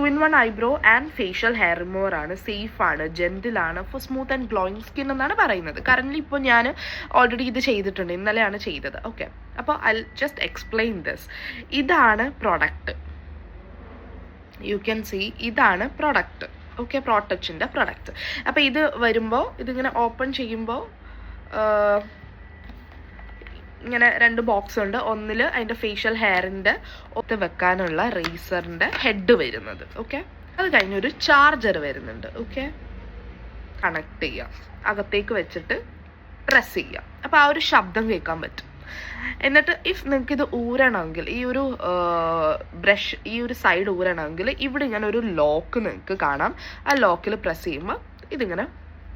2-in-1 eyebrow and facial hair remover ആണ്, safe ആണ്, gentle ആണ്, for smooth and glowing skin എന്നാണ് പറയുന്നത്. കറന്റ് ഇപ്പോൾ ഞാൻ ഓൾറെഡി ഇത് ചെയ്തിട്ടുണ്ട്, ഇന്നലെയാണ് ചെയ്തത്. ഓക്കെ, അപ്പോൾ ഐ ജസ്റ്റ് എക്സ്പ്ലെയിൻ ദിസ്. ഇതാണ് പ്രൊഡക്റ്റ്, യു ക്യാൻ സീ, ഇതാണ് പ്രൊഡക്റ്റ്. ഓക്കെ, പ്രോട്ടച്ചിൻ്റെ പ്രൊഡക്റ്റ്. അപ്പോൾ ഇത് വരുമ്പോൾ ഇതിങ്ങനെ ഓപ്പൺ ചെയ്യുമ്പോൾ ഇങ്ങനെ 2 ബോക്സ് ഉണ്ട്. ഒന്നിൽ അതിൻ്റെ ഫേഷ്യൽ ഹെയറിൻ്റെ ഒത്ത് വെക്കാനുള്ള റേസറിൻ്റെ ഹെഡ് വരുന്നത്. ഓക്കെ, അത് കഴിഞ്ഞൊരു ചാർജർ വരുന്നുണ്ട്. ഓക്കെ, കണക്ട് ചെയ്യാം, അകത്തേക്ക് വെച്ചിട്ട് പ്രസ് ചെയ്യാം. അപ്പോൾ ആ ഒരു ശബ്ദം കേൾക്കാൻ പറ്റും. എന്നിട്ട് ഇഫ് നിങ്ങൾക്ക് ഇത് ഊരണമെങ്കിൽ, ഈ ഒരു ബ്രഷ് ഈ ഒരു സൈഡ് ഊരണമെങ്കിൽ ഇവിടെ ഇങ്ങനെ ഒരു ലോക്ക് നിങ്ങൾക്ക് കാണാം. ആ ലോക്കിൽ പ്രസ് ചെയ്യുമ്പോൾ ഇതിങ്ങനെ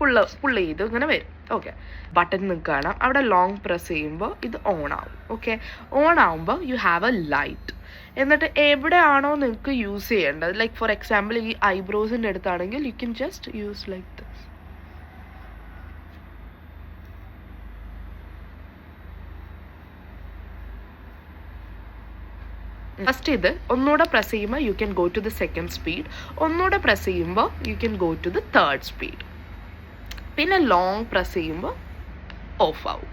പുള്ള് ചെയ്ത് ഇങ്ങനെ വരും. ഓക്കെ, ബട്ടൺ നിങ്ങൾക്ക് കാണാം, അവിടെ ലോങ് പ്രസ് ചെയ്യുമ്പോൾ ഇത് ഓൺ ആവും. ഓക്കെ, ഓൺ ആവുമ്പോൾ യു ഹാവ് എ ലൈറ്റ്. എന്നിട്ട് എവിടെയാണോ നിങ്ങൾക്ക് യൂസ് ചെയ്യേണ്ടത്, ലൈക്ക് ഫോർ എക്സാമ്പിൾ ഈ ഐബ്രോസിൻ്റെ അടുത്താണെങ്കിൽ you can just use like this. First ഇത് ഒന്നുകൂടെ പ്രസ് ചെയ്യുമ്പോൾ you can go to the second speed, ഒന്നുകൂടെ പ്രസ് ചെയ്യുമ്പോൾ you can go to the third speed. പിന്നെ ലോങ് പ്രസ് ചെയ്യുമ്പോൾ ഓഫ് ആവും.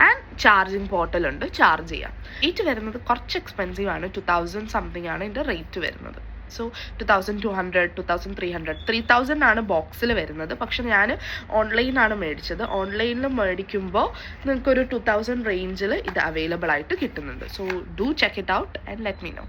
ആൻഡ് ചാർജിങ് പോർട്ടലുണ്ട്, ചാർജ് ചെയ്യാം. റേറ്റ് വരുന്നത് കുറച്ച് എക്സ്പെൻസീവ് ആണ്, 2000 സംതിങ് ആണ് ഇതിൻ്റെ റേറ്റ് വരുന്നത്. സോ 2200, 2300, 3000 ആണ് ബോക്സിൽ വരുന്നത്. പക്ഷെ ഞാൻ ഓൺലൈനാണ് മേടിച്ചത്. ഓൺലൈനിൽ മേടിക്കുമ്പോൾ നിങ്ങൾക്കൊരു 2000 റേഞ്ചിൽ ഇത് അവൈലബിൾ ആയിട്ട് കിട്ടുന്നുണ്ട്. So do check it out and let me no.